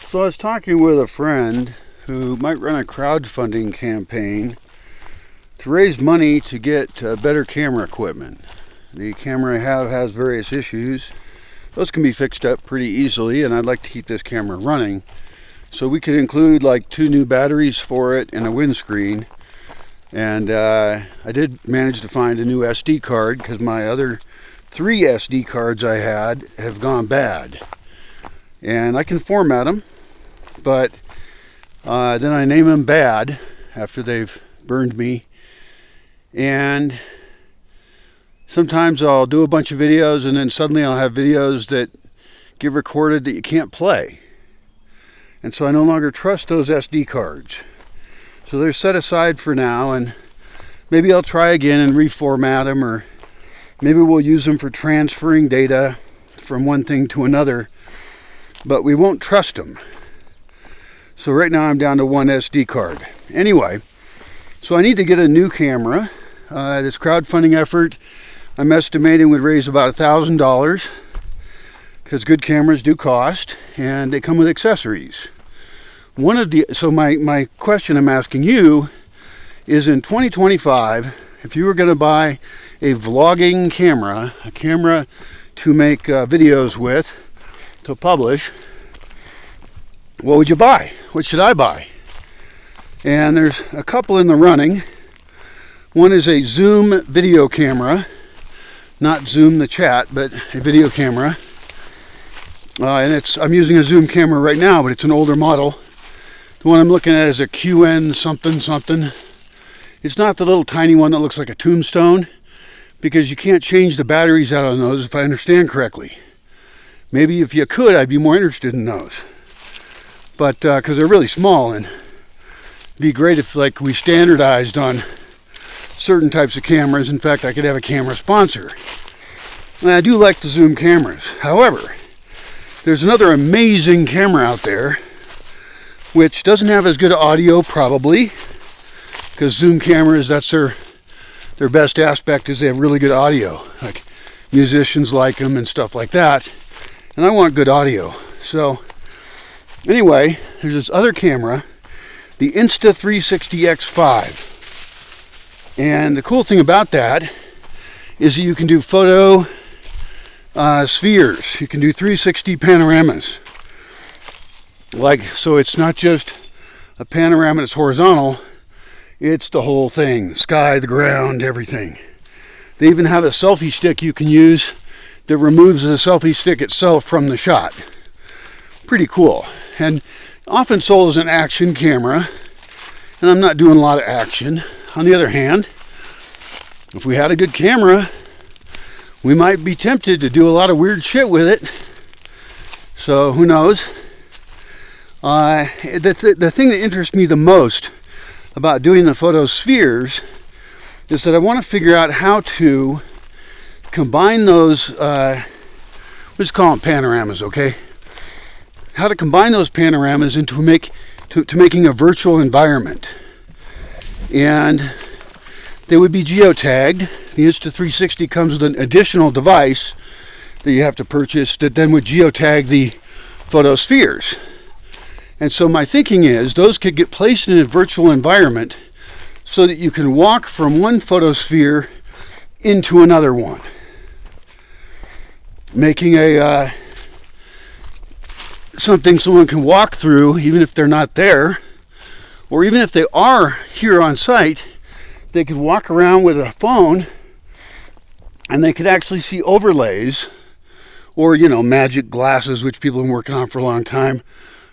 So I was talking with a friend who might run a crowdfunding campaign to raise money to get better camera equipment. The camera I have has various issues. Those can be fixed up pretty easily, and I'd like to keep this camera running. So we could include like 2 new batteries for it and a windscreen. And I did manage to find a new SD card because my other 3 SD cards I had have gone bad. And I can format them, but then I name them bad after they've burned me. And sometimes I'll do a bunch of videos and then suddenly I'll have videos that get recorded that you can't play. And so I no longer trust those SD cards. So they're set aside for now, and maybe I'll try again and reformat them, or maybe we'll use them for transferring data from one thing to another, but we won't trust them. So right now I'm down to 1 SD card. Anyway, so I need to get a new camera. This crowdfunding effort I'm estimating would raise about $1,000 because good cameras do cost and they come with accessories. So my question I'm asking you is, in 2025, if you were going to buy a vlogging camera, a camera to make videos with, to publish, what would you buy? What should I buy? And there's a couple in the running. One is a Zoom video camera, not Zoom the chat, but a video camera. And I'm using a Zoom camera right now, but it's an older model. The one I'm looking at is a QN something something. It's not the little tiny one that looks like a tombstone, because you can't change the batteries out on those, if I understand correctly. Maybe if you could, I'd be more interested in those. But because they're really small, and it'd be great if like we standardized on certain types of cameras. In fact, I could have a camera sponsor. And I do like the Zoom cameras. However, there's another amazing camera out there which doesn't have as good audio, probably, because Zoom cameras, that's their best aspect, is they have really good audio. Like musicians like them and stuff like that. And I want good audio. So anyway, there's this other camera, the Insta360 X5. And the cool thing about that is that you can do photo spheres. You can do 360 panoramas. So it's not just a panorama that's horizontal, it's the whole thing. The sky, the ground, everything. They even have a selfie stick you can use that removes the selfie stick itself from the shot. Pretty cool. And often sold as an action camera, and I'm not doing a lot of action. On the other hand, if we had a good camera, we might be tempted to do a lot of weird shit with it. So who knows? The thing that interests me the most about doing the photo spheres is that I want to figure out how to combine those, let's call them panoramas, okay? How to combine those panoramas into making a virtual environment. And they would be geotagged. The Insta360 comes with an additional device that you have to purchase that then would geotag the photo spheres. And so my thinking is those could get placed in a virtual environment so that you can walk from one photosphere into another one, making something someone can walk through even if they're not there, or even if they are here on site, they could walk around with a phone and they could actually see overlays, or magic glasses, which people have been working on for a long time,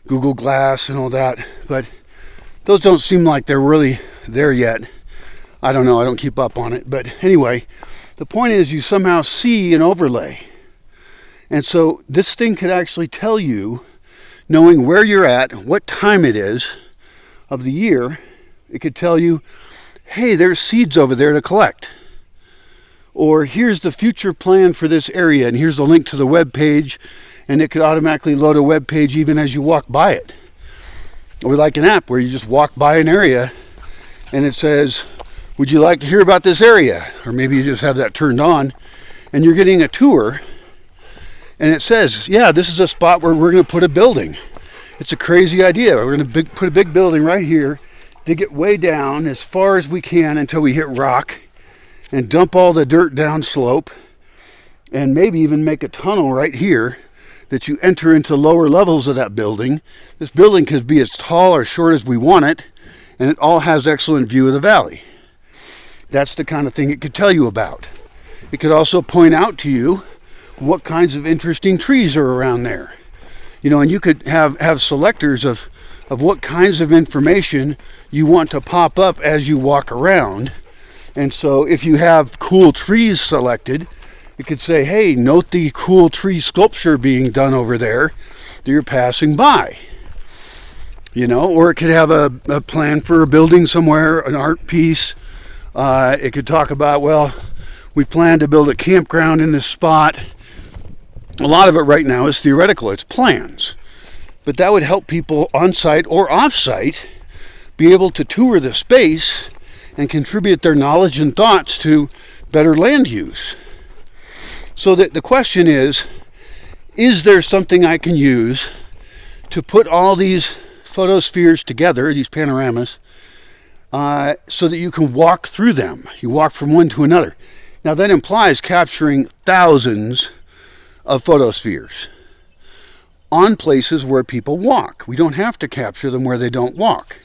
Google Glass and all that, but those don't seem like they're really there yet. I don't know, I don't keep up on it, but anyway, the point is you somehow see an overlay. And so this thing could actually tell you, knowing where you're at, what time it is of the year, it could tell you, hey, there's seeds over there to collect. Or here's the future plan for this area, and here's the link to the web page, and it could automatically load a web page even as you walk by it. Or like an app where you just walk by an area and it says, would you like to hear about this area? Or maybe you just have that turned on and you're getting a tour and it says, yeah, this is a spot where we're going to put a building. It's a crazy idea. We're going to put a big building right here, dig it way down as far as we can until we hit rock, and dump all the dirt down slope, and maybe even make a tunnel right here that you enter into lower levels of that building. This building could be as tall or short as we want it, and it all has excellent view of the valley. That's the kind of thing it could tell you about. It could also point out to you what kinds of interesting trees are around there. You know, and you could have selectors of what kinds of information you want to pop up as you walk around. And so if you have cool trees selected, it could say, hey, note the cool tree sculpture being done over there that you're passing by. You know, or it could have a plan for a building somewhere, an art piece. It could talk about, well, we plan to build a campground in this spot. A lot of it right now is theoretical, it's plans. But that would help people on-site or off-site be able to tour the space and contribute their knowledge and thoughts to better land use. So the question is there something I can use to put all these photospheres together, these panoramas, so that you can walk through them. You walk from one to another. Now that implies capturing thousands of photospheres on places where people walk. We don't have to capture them where they don't walk,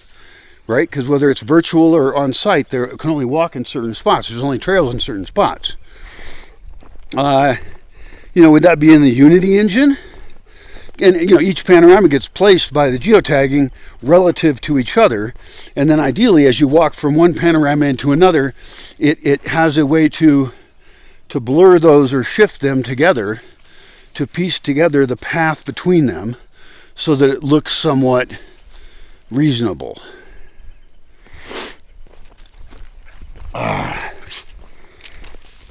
right? Because whether it's virtual or on site, they can only walk in certain spots. There's only trails in certain spots. You know, would that be in the Unity engine? And, you know, each panorama gets placed by the geotagging relative to each other. And then ideally, as you walk from one panorama into another, it has a way to blur those or shift them together, to piece together the path between them so that it looks somewhat reasonable.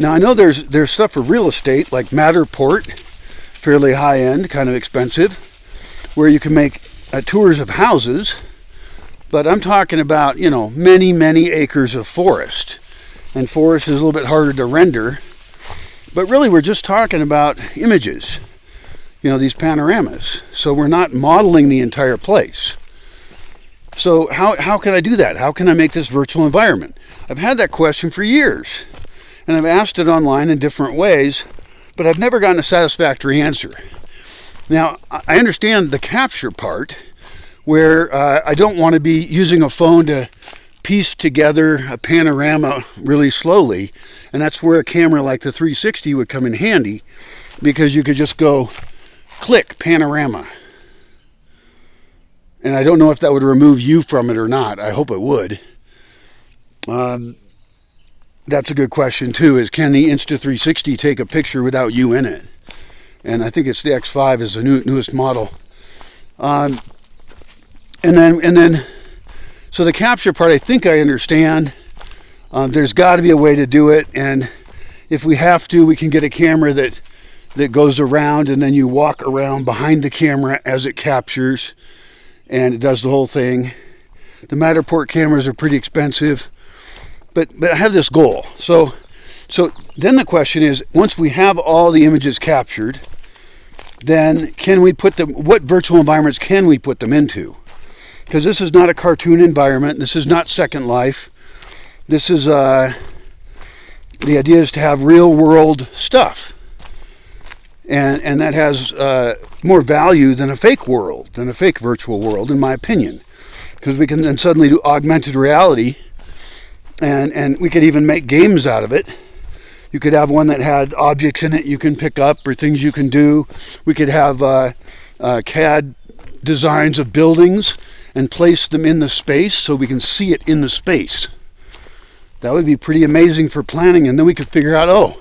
Now I know there's stuff for real estate like Matterport, fairly high end, kind of expensive, where you can make tours of houses, but I'm talking about, you know, many acres of forest, and forest is a little bit harder to render, but really we're just talking about images, you know, these panoramas, so we're not modeling the entire place. So how can I do that? How can I make this virtual environment? I've had that question for years. And I've asked it online in different ways, but I've never gotten a satisfactory answer. Now, I understand the capture part, where I don't want to be using a phone to piece together a panorama really slowly, and that's where a camera like the 360 would come in handy, because you could just go click panorama. And I don't know if that would remove you from it or not. I hope it would. That's a good question too, is can the Insta360 take a picture without you in it? And I think it's the X5 is the newest model. And then, so the capture part, I think I understand. There's got to be a way to do it, and if we have to, we can get a camera that goes around, and then you walk around behind the camera as it captures, and it does the whole thing. The Matterport cameras are pretty expensive. But I have this goal. So then the question is, once we have all the images captured, then can we put them, what virtual environments can we put them into? Because this is not a cartoon environment. This is not Second Life. This is, the idea is to have real world stuff. And that has more value than a fake world, than a fake virtual world, in my opinion. Because we can then suddenly do augmented reality. And we could even make games out of it. You could have one that had objects in it you can pick up or things you can do. We could have CAD designs of buildings and place them in the space so we can see it in the space. That would be pretty amazing for planning, and then we could figure out, oh,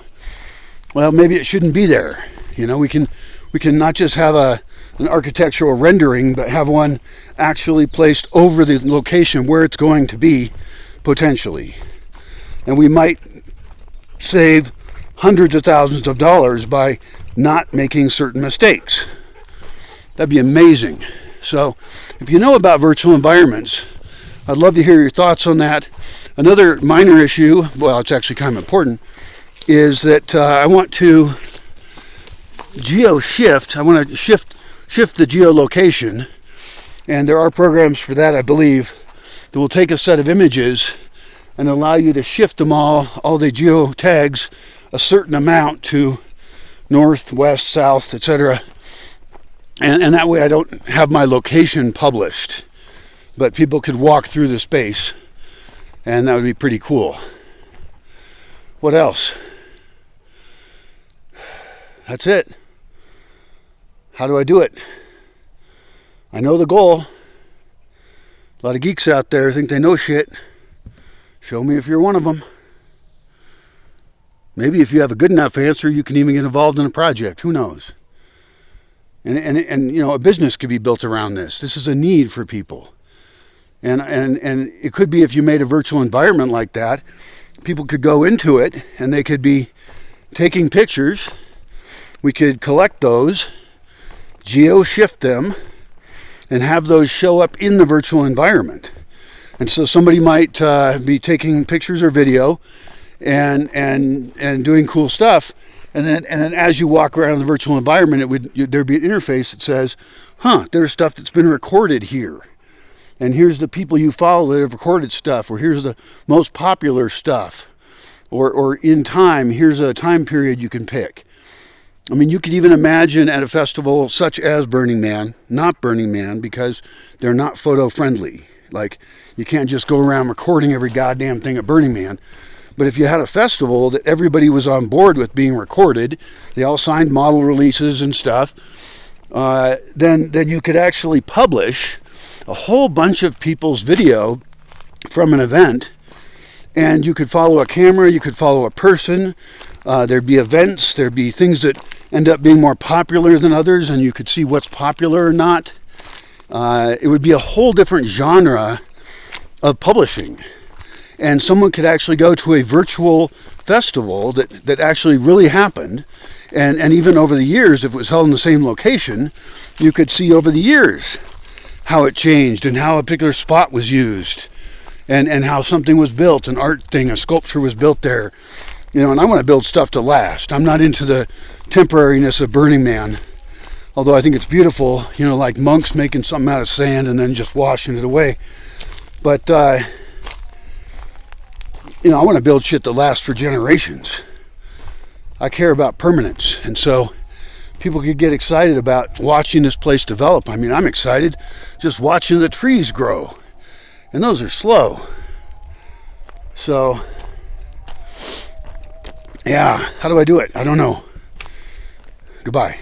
well, maybe it shouldn't be there. You know, we can not just have an architectural rendering, but have one actually placed over the location where it's going to be, potentially. And we might save hundreds of thousands of dollars by not making certain mistakes. That'd be amazing. So if you know about virtual environments, I'd love to hear your thoughts on that. Another minor issue, well, it's actually kind of important, is that I want to geo-shift. I want to shift the geolocation And there are programs for that, I believe, that will take a set of images and allow you to shift them all the geotags, a certain amount to north, west, south, etc. And that way I don't have my location published, but people could walk through the space, and that would be pretty cool. What else? That's it. How do I do it? I know the goal. A lot of geeks out there think they know shit. Show me if you're one of them. Maybe if you have a good enough answer, you can even get involved in a project. Who knows? And you know, a business could be built around this. This is a need for people. And it could be if you made a virtual environment like that, people could go into it and they could be taking pictures. We could collect those, geo-shift them, and have those show up in the virtual environment. And so somebody might be taking pictures or video and doing cool stuff. And then as you walk around the virtual environment, there'd be an interface that says, there's stuff that's been recorded here. And here's the people you follow that have recorded stuff, or here's the most popular stuff. Or in time, here's a time period you can pick. I mean, you could even imagine at a festival such as Burning Man, not Burning Man, because they're not photo friendly. Like, you can't just go around recording every goddamn thing at Burning Man. But if you had a festival that everybody was on board with being recorded, they all signed model releases and stuff, then you could actually publish a whole bunch of people's video from an event, and you could follow a camera, you could follow a person, there'd be events, there'd be things that end up being more popular than others, and you could see what's popular or not. It would be a whole different genre of publishing. And someone could actually go to a virtual festival that actually really happened. And even over the years, if it was held in the same location, you could see over the years how it changed and how a particular spot was used and how something was built, an art thing, a sculpture was built there. You know, and I want to build stuff to last. I'm not into the temporariness of Burning Man. Although I think it's beautiful, you know, like monks making something out of sand and then just washing it away. But, you know, I want to build shit that lasts for generations. I care about permanence. And so people could get excited about watching this place develop. I mean, I'm excited just watching the trees grow. And those are slow. So, yeah, how do I do it? I don't know. Goodbye.